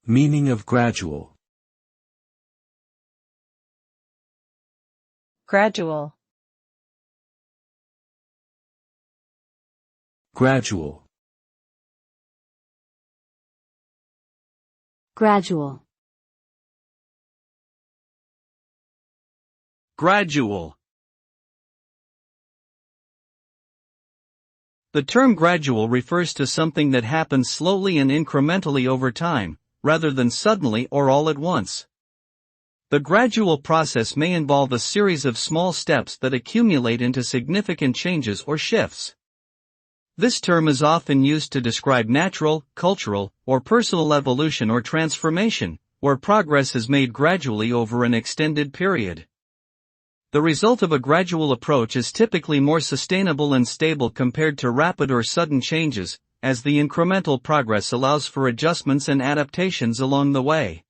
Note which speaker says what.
Speaker 1: Meaning of gradual.
Speaker 2: Gradual.
Speaker 1: Gradual.
Speaker 3: Gradual.
Speaker 4: Gradual. The term gradual refers to something that happens slowly and incrementally over time, rather than suddenly or all at once. The gradual process may involve a series of small steps that accumulate into significant changes or shifts. This term is often used to describe natural, cultural, or personal evolution or transformation, where progress is made gradually over an extended period. The result of a gradual approach is typically more sustainable and stable compared to rapid or sudden changes, as the incremental progress allows for adjustments and adaptations along the way.